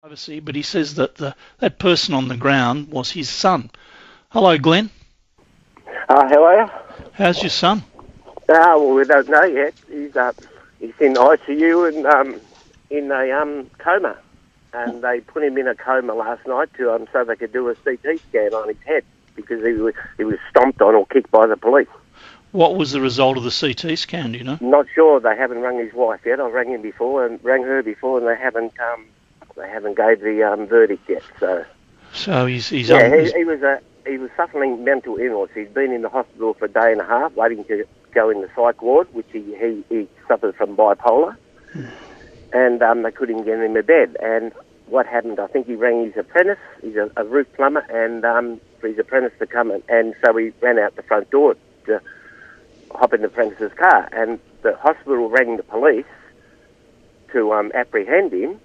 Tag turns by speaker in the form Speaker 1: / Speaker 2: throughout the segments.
Speaker 1: privacy, but he says that that person on the ground was his son. Hello, Glenn.
Speaker 2: How are you?
Speaker 1: How's your son?
Speaker 2: Well, we don't know yet. He's in ICU and in a coma, and they put him in a coma last night so they could do a CT scan on his head because he was stomped on or kicked by the police.
Speaker 1: What was the result of the CT scan? Do you know?
Speaker 2: Not sure. They haven't rung his wife yet. I rang her before, and they haven't gave the verdict yet.
Speaker 1: So he's
Speaker 2: he was suffering mental illness. He'd been in the hospital for a day and a half, waiting to go in the psych ward, which he suffered from bipolar, and they couldn't get him to bed. And what happened? I think he rang his apprentice. He's a roof plumber, and for his apprentice to come in. And so he ran out the front door to hop in the apprentice's car, and the hospital rang the police to apprehend him.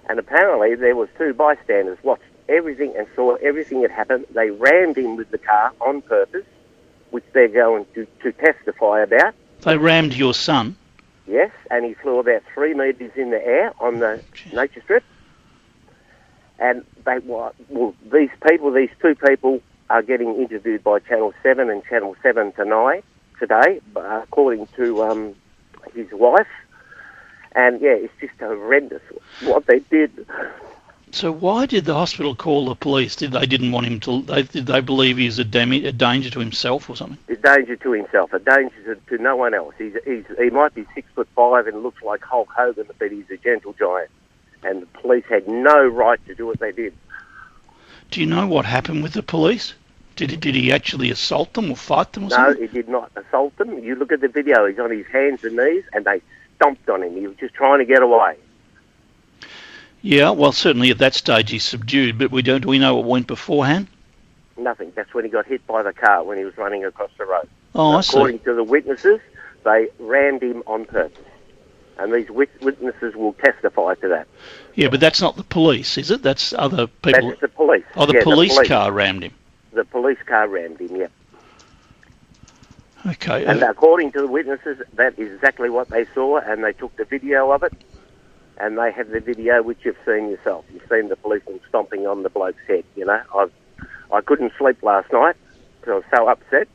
Speaker 2: And apparently there was two bystanders watched everything and saw everything that happened. They rammed him with the car on purpose, which they're going to testify about.
Speaker 1: They rammed your son?
Speaker 2: Yes, and he flew about 3 metres in the air on the nature strip. And these two people are getting interviewed by Channel 7 and Channel 7 today, according to his wife. And yeah, it's just horrendous what they did.
Speaker 1: So why did the hospital call the police? Did they believe he was a danger to himself or something?
Speaker 2: A danger to himself, a danger to no one else. He might be 6'5" and looks like Hulk Hogan, but he's a gentle giant. And the police had no right to do what they did.
Speaker 1: Do you know what happened with the police? Did he actually assault them or fight them or something?
Speaker 2: No, he did not assault them. You look at the video, he's on his hands and knees, and they stomped on him. He was just trying to get away.
Speaker 1: Yeah, well, certainly at that stage he's subdued, but do we know what went beforehand?
Speaker 2: Nothing. That's when he got hit by the car when he was running across the road.
Speaker 1: Oh, I see.
Speaker 2: According to the witnesses, they rammed him on purpose. And these witnesses will testify to that.
Speaker 1: Yeah, but that's not the police, is it? That's other people.
Speaker 2: That's the police.
Speaker 1: Oh, the police car rammed him.
Speaker 2: The police car rammed him, yeah.
Speaker 1: Okay.
Speaker 2: And according to the witnesses, that is exactly what they saw, and they took the video of it, and they have the video which you've seen yourself. You've seen the policeman stomping on the bloke's head, you know. I couldn't sleep last night because I was so upset,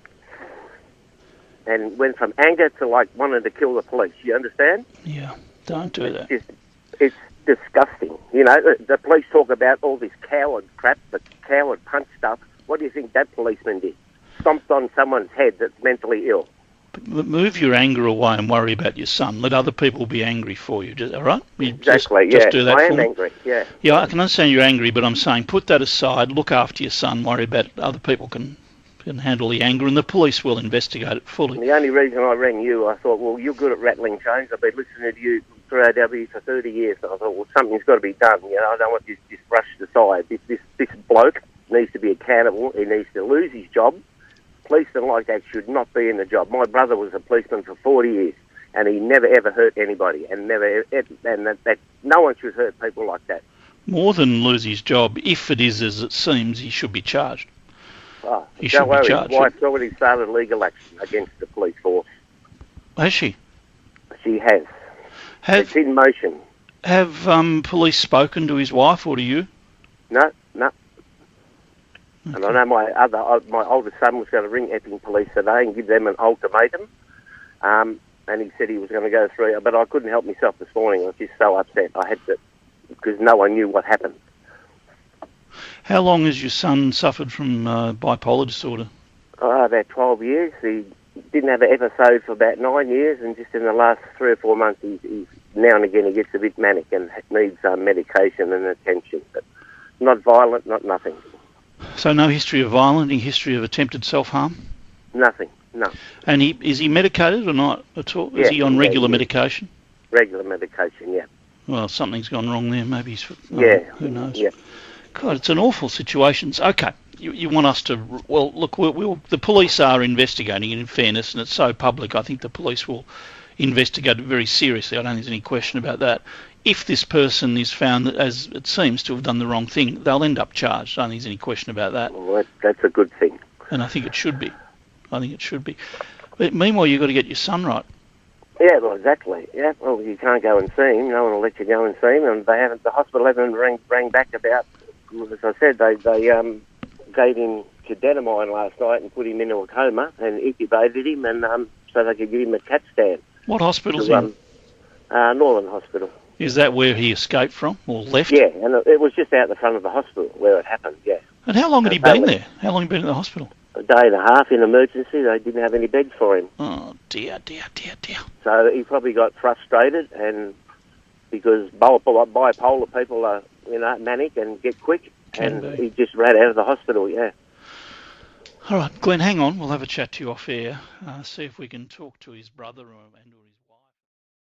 Speaker 2: and went from anger to like wanting to kill the police. You understand?
Speaker 1: Yeah, don't do that.
Speaker 2: It's disgusting. You know, the police talk about all this coward crap, the coward punch stuff. What do you think that policeman did? Stomped on someone's head that's mentally ill.
Speaker 1: But move your anger away and worry about your son. Let other people be angry for you. All right?
Speaker 2: Exactly.
Speaker 1: Just do that.
Speaker 2: I am angry. Yeah.
Speaker 1: Yeah, I can understand you're angry, but I'm saying put that aside. Look after your son. Worry about other people can handle the anger, and the police will investigate it fully.
Speaker 2: And the only reason I rang you, I thought, well, you're good at rattling chains. I've been listening to you through AW for 30 years, and I thought, well, something's got to be done. You know, I don't want this just brushed aside. This bloke needs to be accountable. He needs to lose his job. Policemen like that should not be in the job. My brother was a policeman for 40 years, and he never ever hurt anybody, and no one should hurt people like that.
Speaker 1: More than lose his job, if it is as it seems, he should be charged.
Speaker 2: Oh,
Speaker 1: he should be charged.
Speaker 2: His wife's already started legal action against the police force.
Speaker 1: Has she?
Speaker 2: She has. It's in motion.
Speaker 1: Have police spoken to his wife or to you?
Speaker 2: No.
Speaker 1: Okay.
Speaker 2: And I know my oldest son was going to ring Epping police today and give them an ultimatum. And he said he was going to go through, but I couldn't help myself this morning. I was just so upset. I had to, because no one knew what happened.
Speaker 1: How long has your son suffered from bipolar disorder?
Speaker 2: About 12 years. He didn't have an episode for about 9 years, and just in the last 3 or 4 months, he's now and again he gets a bit manic and needs medication and attention. But not violent, not nothing.
Speaker 1: So no history of violence, any history of attempted self-harm?
Speaker 2: Nothing, no.
Speaker 1: And is he medicated or not at all?
Speaker 2: Yeah,
Speaker 1: is he on regular medication?
Speaker 2: Regular medication, yeah.
Speaker 1: Well, something's gone wrong there. Maybe he's... who knows?
Speaker 2: Yeah.
Speaker 1: God, it's an awful situation. Okay, you want us to... Well, look, the police are investigating it, in fairness, and it's so public. I think the police will investigate it very seriously. I don't think there's any question about that. If this person is found, as it seems, to have done the wrong thing, they'll end up charged. I don't think there's any question about that.
Speaker 2: Well, that's a good thing.
Speaker 1: And I think it should be. But meanwhile, you've got to get your son right.
Speaker 2: Yeah, well, exactly. Yeah, well, you can't go and see him. No one will let you go and see him, and they haven't. The hospital haven't rang back about. As I said, they gave him ketamine last night and put him into a coma and intubated him, and so they could give him a CAT scan.
Speaker 1: What hospital's
Speaker 2: To,
Speaker 1: in?
Speaker 2: Northern Hospital.
Speaker 1: Is that where he escaped from or left?
Speaker 2: Yeah, and it was just out the front of the hospital where it happened. Yeah.
Speaker 1: And how long had he been there? How long had he been in the hospital?
Speaker 2: A day and a half in emergency. They didn't have any beds for him.
Speaker 1: Oh dear, dear, dear, dear.
Speaker 2: So he probably got frustrated, and because bipolar people are, manic and get quick, he just ran out of the hospital. Yeah.
Speaker 1: All right, Glenn, hang on. We'll have a chat to you off air. See if we can talk to his brother and or his